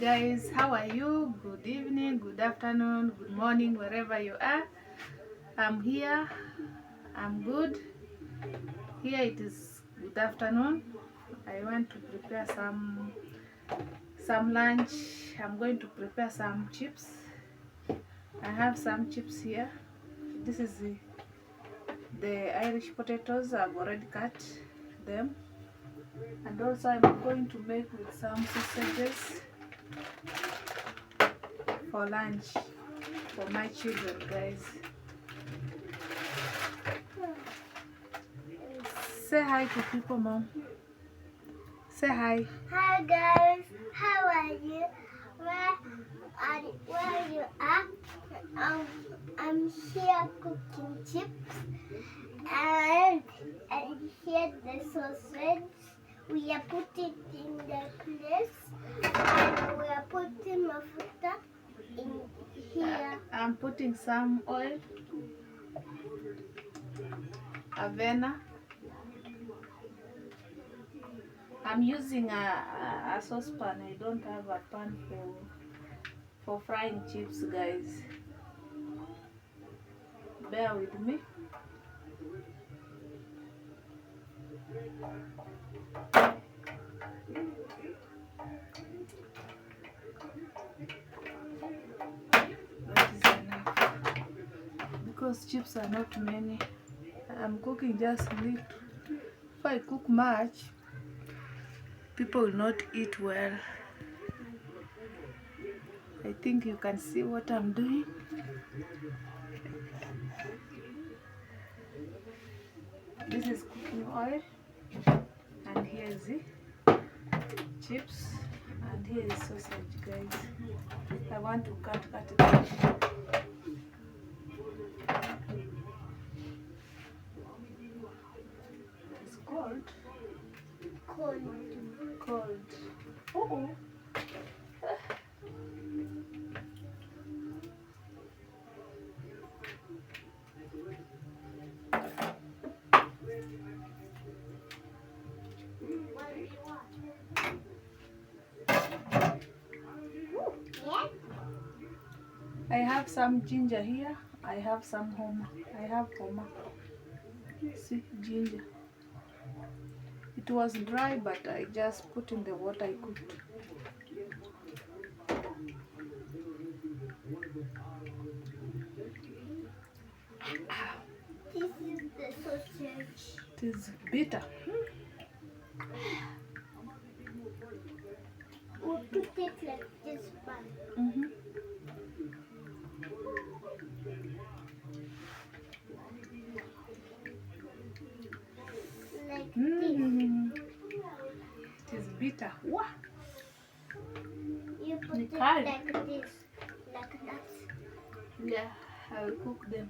guys, how are you? Good evening, good afternoon, good morning, wherever you are. I'm here. I'm good. Here it is good afternoon. I want to prepare some lunch. I'm going to prepare some chips. I have some chips here. This is the Irish potatoes. I've already cut them. And also I'm going to make with some sausages for lunch for my children, guys. Say hi to people, Mom. Say hi. Hi guys, how are you? Where you are? I'm here cooking chips and here the sausage. We are putting in the place and we are putting mafuta in here. I'm putting some oil, avena. I'm using a saucepan. I don't have a pan for frying chips, guys. Bear with me. That is enough. Because chips are not many. I'm cooking just little. If I cook much, people will not eat well. I think you can see what I'm doing. This is cooking oil, and here is the chips, and here is sausage, guys. I want to cut it. It's cold. Cold. Oh. I have some ginger here. I have some homa. I have homa. See, ginger. It was dry, but I just put in the water I cooked. This is the sausage. It is bitter. We'll put it like this one. Like this. It is bitter. Wow. You put it Nicole. like this. Like that. Yeah, I will cook them.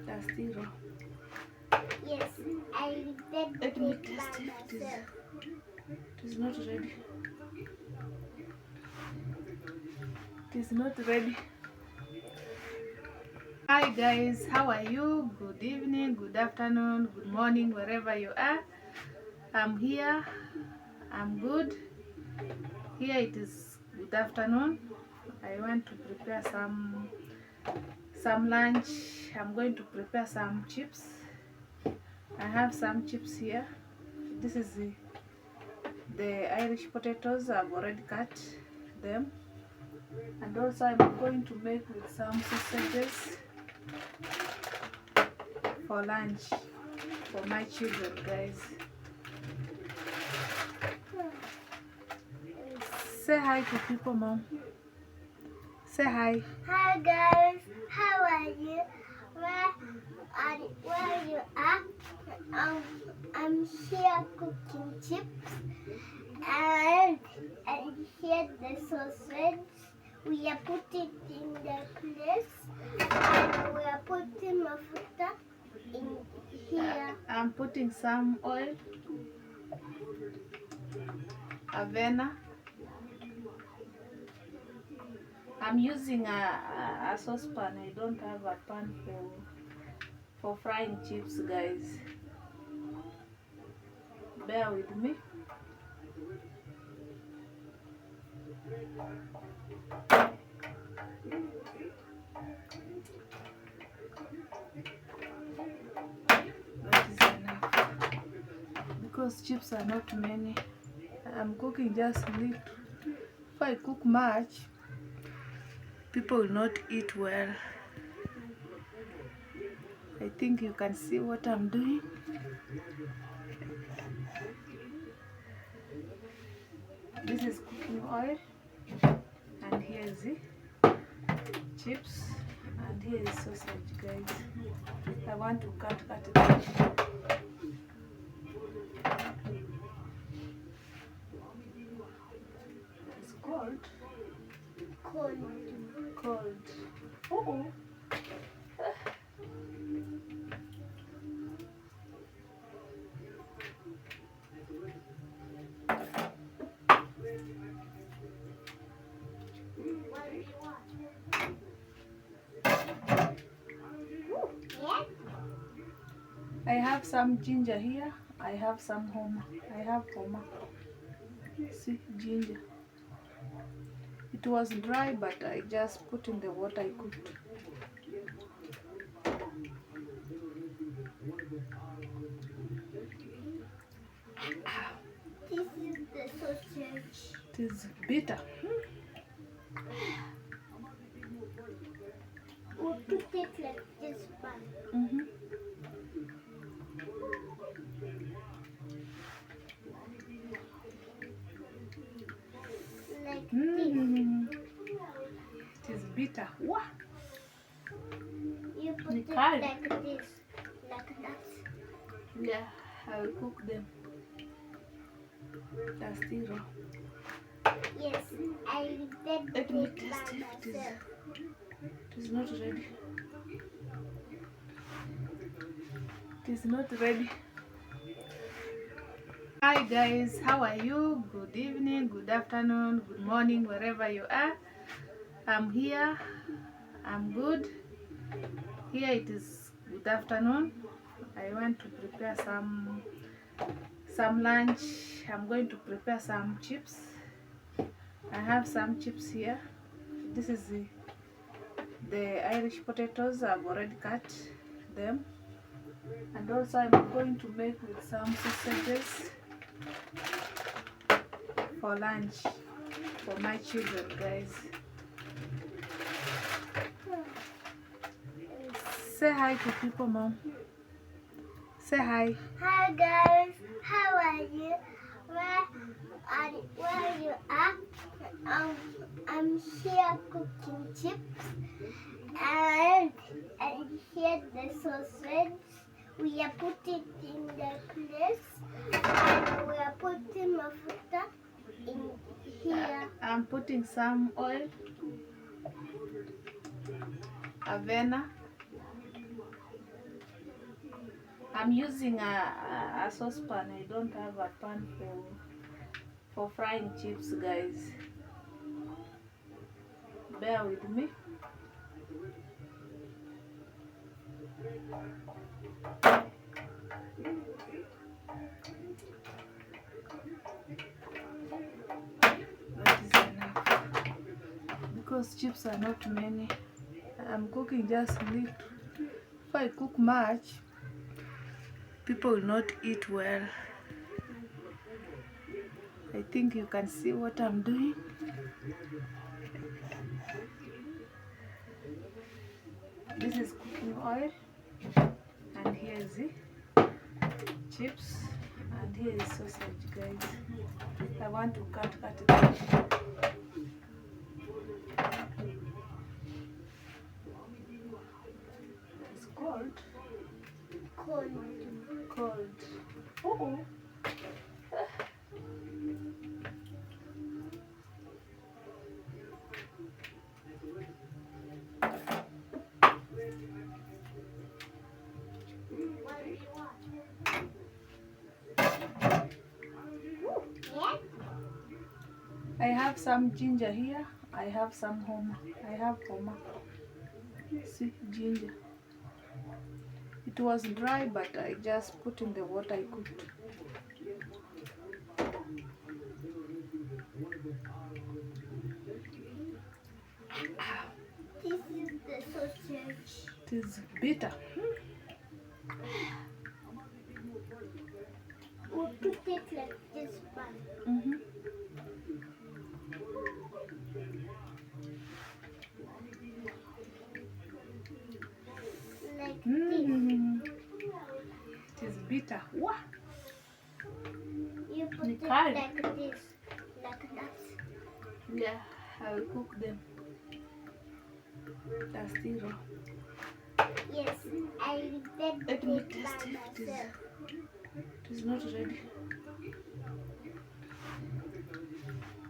They're still raw. Yes, I did Let me it test by if it myself. is not ready. It is not ready. Hi guys, how are you? Good evening, good afternoon, good morning, wherever you are. I'm here. I'm good. Here it is good afternoon. I want to prepare some lunch. I'm going to prepare some chips. I have some chips here. This is the Irish potatoes. I've already cut them. And also I'm going to make with some sausages for lunch for my children, guys. Say hi to people, Mom. Say hi. Hi guys, how are you? Where you are? I'm here cooking chips and here the sausage. We are putting in the place and we are putting mafuta in here. I'm putting some oil, avena. I'm using a saucepan. I don't have a pan for frying chips, guys. Bear with me. That is enough. Because chips are not many. I'm cooking just little. If I cook much, people will not eat well. I think you can see what I'm doing. This is cooking oil, and here is the chips, and here is sausage, guys. I want to cut it. It's cold. Cold. Oh. I have some ginger here. I have some homa. I have homa. See, ginger. It was dry, but I just put in the water I cooked. This is the sausage. It is bitter. We'll put it like this one. Like this. It is bitter. Wow. You put it Nicole. like this. Like that. Yeah, I will cook them. That's still raw. Yes, I did Let me it test by if myself. it is not ready. It is not ready. Hi guys, how are you? Good evening, good afternoon, good morning, wherever you are. I'm here. I'm good. Here it is good afternoon. I want to prepare some lunch. I'm going to prepare some chips. I have some chips here. This is the Irish potatoes. I've already cut them. And also I'm going to make with some sausages for lunch for my children, guys. Say hi to people, Mom. Say hi. Hi guys, how are you? Where you are? I'm here cooking chips, and here the sausage. We are putting in the place, and we are putting mafuta in here. I'm putting some oil, avena. I'm using a saucepan. I don't have a pan for frying chips, guys. Bear with me. That is enough. Because chips are not many. I'm cooking just little. If I cook much, people will not eat well. I think you can see what I'm doing. This is cooking oil, and here is the chips, and here is sausage, guys. I want to cut it. It's cold. Cold. Oh. I have some ginger here. I have some homa. I have homa. See, ginger. It was dry, but I just put in the water I cooked. It is bitter. We'll put it like this one. Mm-hmm. Like this. Mm. It is bitter. Wow. You put it Nicole. like this. Like that. Yeah, I will cook them. That's still raw. Yes, I did Let me it by test if it is. myself. It is not ready.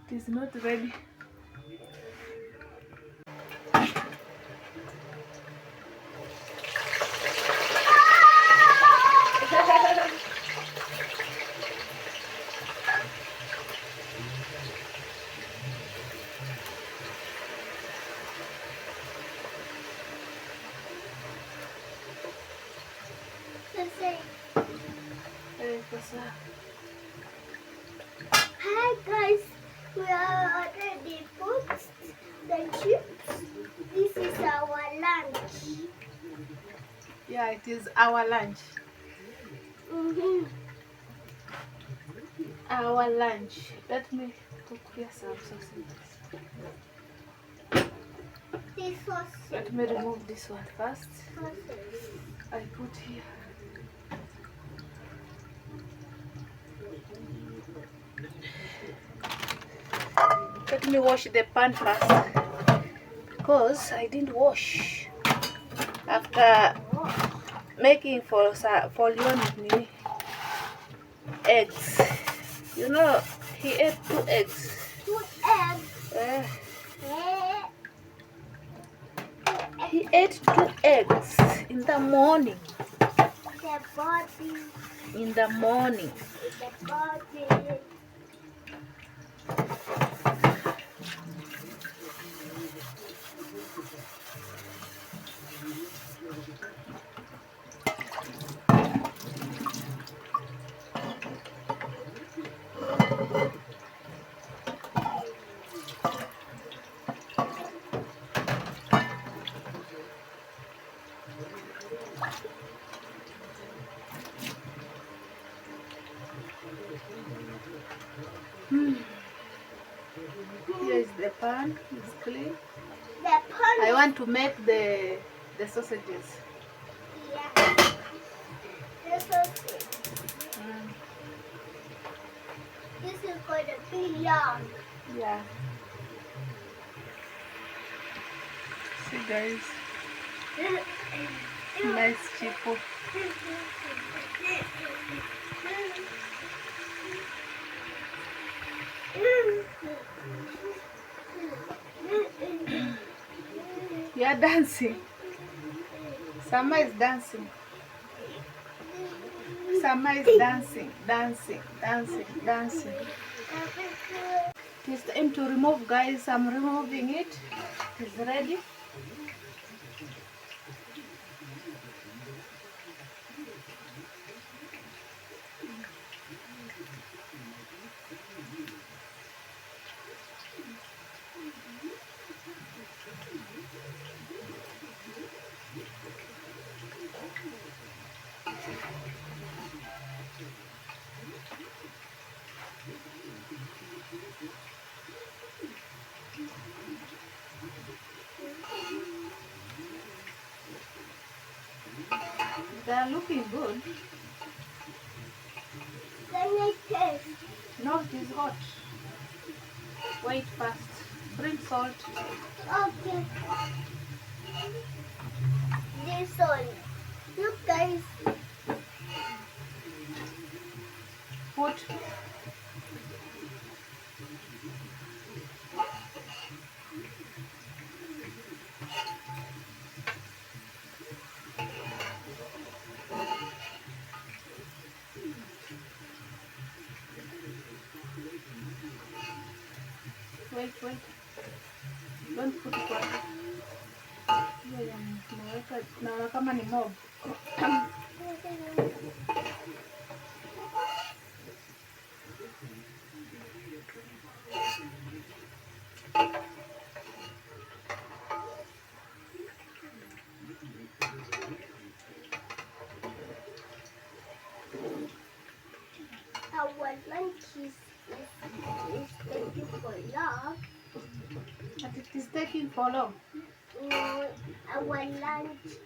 It is not ready. So say, Because, hi guys, we are already put the chips. This is our lunch. yeah, it is our lunch. Mm-hmm. Our lunch. Let me cook here some sausages. This was Let me remove this one first. sausage. I put here. Let me wash the pan first because I didn't wash after making for Leon eggs. You know, he ate 2 eggs. 2 eggs. Eh, Eh, he ate 2 eggs in the morning. the body. In the morning. The body. Here is the pan. It's clean. The pan. I want to make the sausages. Yeah. The sausage. Mm, This is going to be long. yeah. See guys, nice chipo. You are dancing. Sama is dancing. Sama is dancing, dancing, dancing, dancing. It is time to remove, guys. I'm removing it. It is ready. They are looking good. Let me taste. No, it is hot. Wait first. Bring salt. Okay. This one. Look guys. Put. Wait. Don't put it water. Naweka kama ni mob. long. But it is taking for long. Our lunch is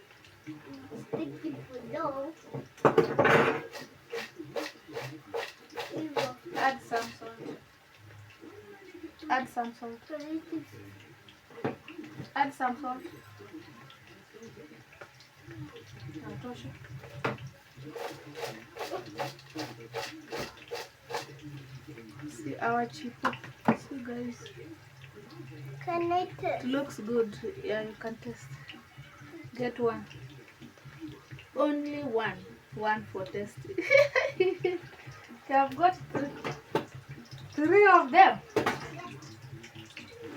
taking for long. Add some salt. Add some salt. Add some salt. Natosha. See our chicken. See guys. Can I taste? It looks good. Yeah, you can taste. Get one. Only one. One for tasting. You have got three of them.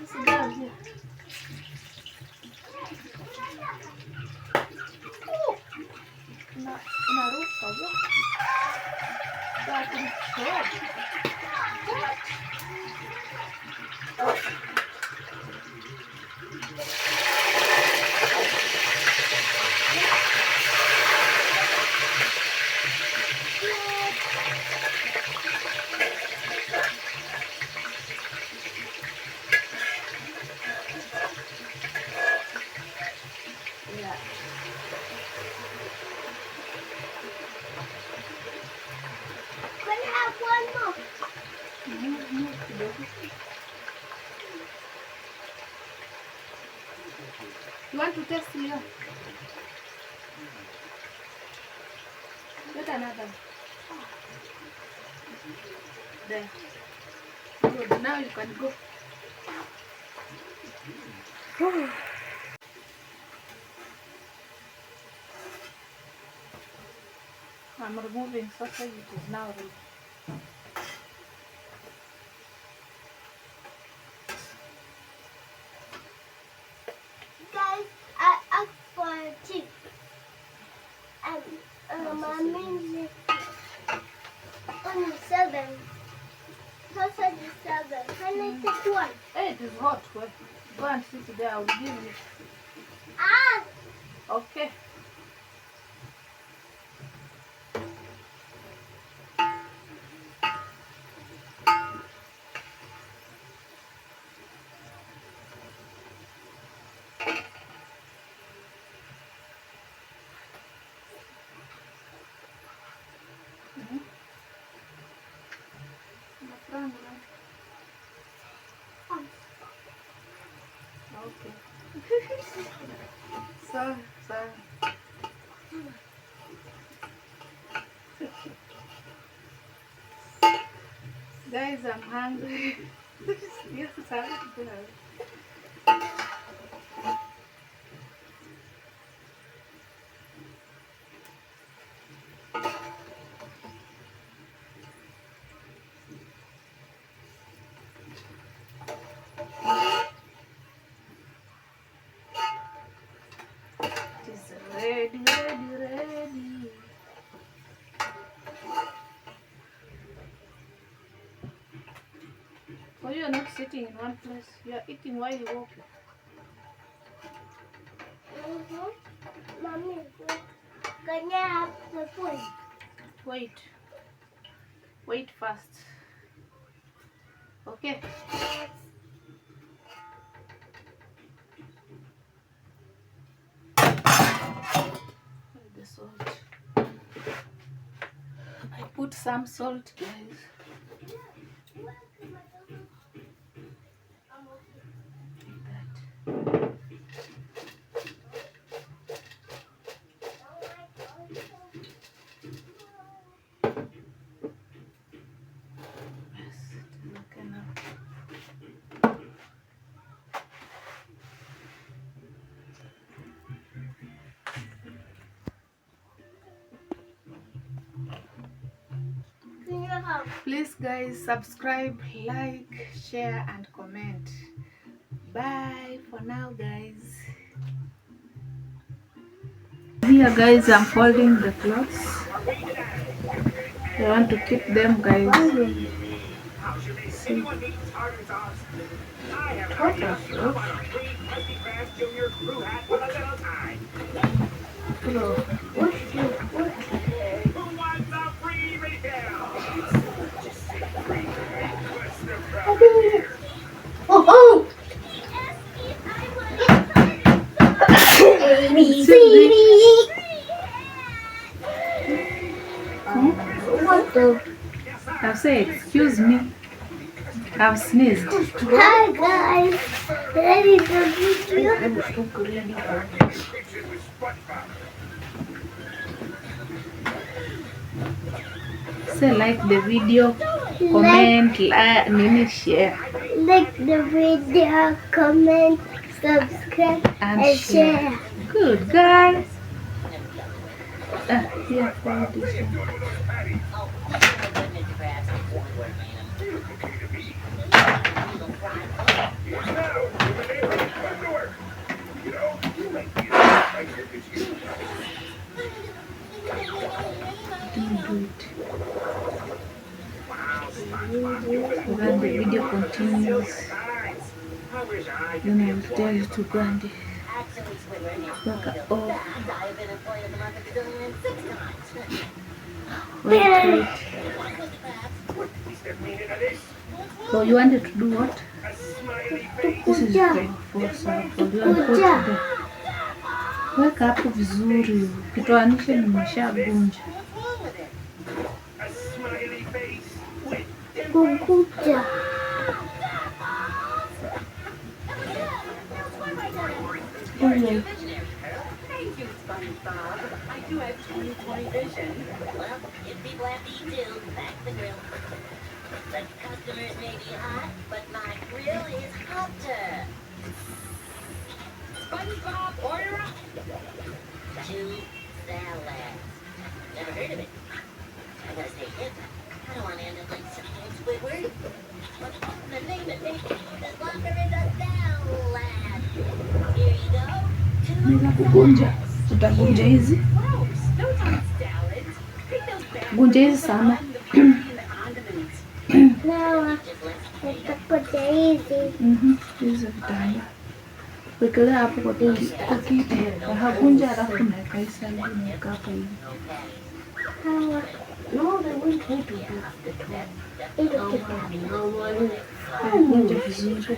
This girl here. Oh, naruka. That is good. Yeah. Can I have one more? You want to taste here? Get another. There. Good. Now you can go. I'm removing sausage. It is now ready. Guys, I asked for a chip. And mommy only 7. Sausage is 7. Can I take one? Hey, it is hot. Well, go and sit there. I will give you. Ah! Okay. Okay. Sorry. Guys, I'm hungry. Yes, sorry. It is ready. So you're not sitting in one place. You're eating while you walk. Mommy, can I have the food? Wait first. Okay. The salt. I put some salt, guys. Like that. Yes, it is okay now. Can you have? Please, guys, subscribe, like, share, and comment. Bye for now, guys. Here, guys, I'm folding the clothes. I want to keep them, guys. See. What the fuck? say excuse me. I've sneezed. Hi guys, ready for video? Say like the video, comment, like, share. Like the video, comment, subscribe, and share. Good girl. Here, follow this one. Don't do it. So that the video continues. Then I will tell you to go and work out. Oh. Wait. So you wanted to do what? This is grade 4 sample. You want to put there. Weka hapo vizuri. Ukitoanisha nimeshagunja. Kukuja. Thank you, SpongeBob. I do have 20/20 vision. Well, if people have to eat too, back the grill. The customers may be hot, but my grill is hotter. SpongeBob, order up. 2 salads. Never heard of it. I gotta stay hip. I don't want to end up like Squidward. What's the name of it? The locker is a salad. Here you go. 2 Naweza kugunja. Utagunja hizi. Wow, no time salads. Pick those back. Gunja hizi sana. The and the condiments. Now, nitakuja hizi. Hizi vitamba. Wekelea hapo kwa kiti. Hagunja alafu naweka hii saladi naweka hapa hivi. Hawa. Gunja vizuri.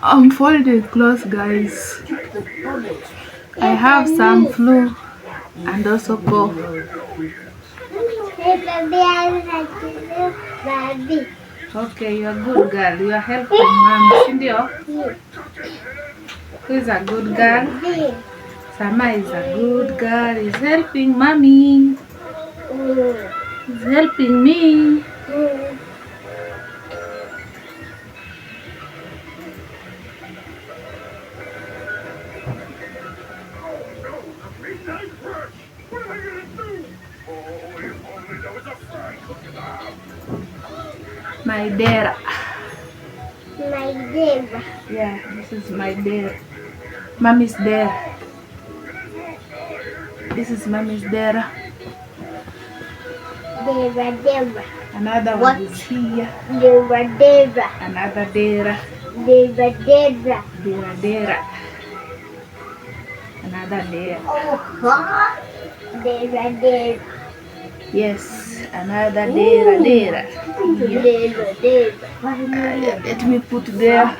I'm folding clothes, guys. I have some flu and also cough. Hey, baby, I like to baby. Okay, you're a good girl. You're helping mom. Sindio? Who is a good girl? Sama is a good girl. He's helping mommy. He's helping me. My dera. My deva. Yeah, this is my dera. Mommy's dera. This is mommy's dera. Deva. Another What? one is here. Deva. Another dera. Deva. Dera. Another dera. Oh, Deva. Yes, another dera. Deva. Let me put there.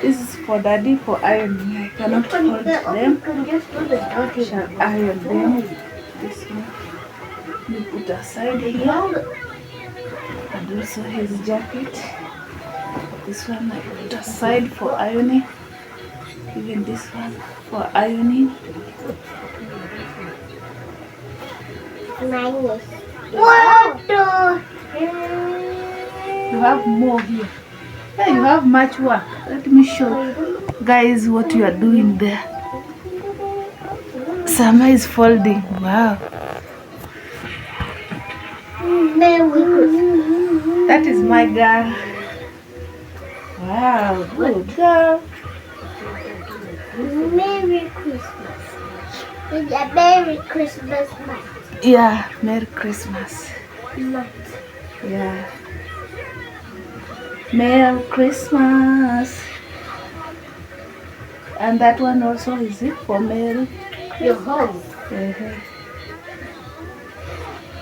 This is for daddy for ironing. I cannot hold them. I shall iron them. This one. Let me put aside here. And also his jacket. This one I put aside for ironing. Even this one for ironing. Minus. What? You have more here. Hey, you have much work. Let me show guys what you are doing there. Sama is folding. Wow. That is my girl. Wow, good girl. Merry Christmas. It's a Merry Christmas month. Yeah, Merry Christmas. Yeah. Merry Christmas. And that one also is it for Merry? Your home.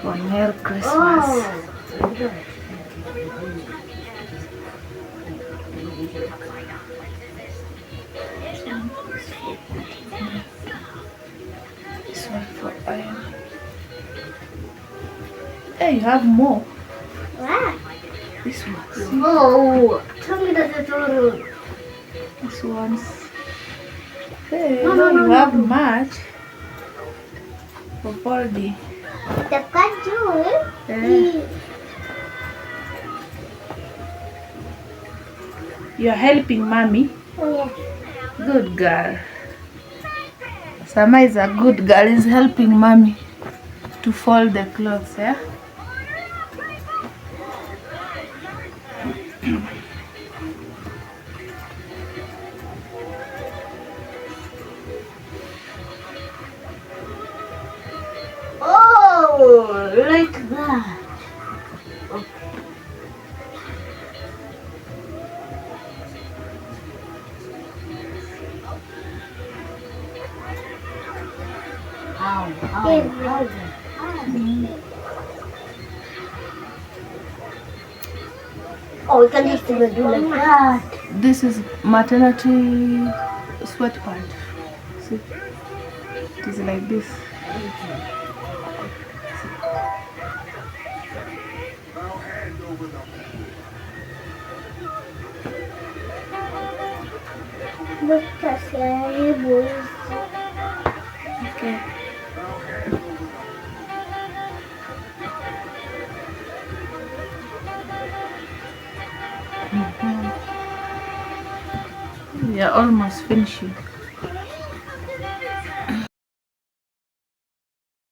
For Merry Christmas. For iron. Hey, you have more. Wow. This one. Oh, tell me that it's all. This one's. Hey, No, you no, have no. much for folding. The kaju. Yeah. You're helping mommy. Oh, yeah. Good girl. Sama is a good girl. Is helping mommy to fold the clothes. Yeah. Oh, like that. Oh, we can just even do like that. This is maternity sweatpant. See, it is like this. Look at scary boys. Okay. We are almost finishing.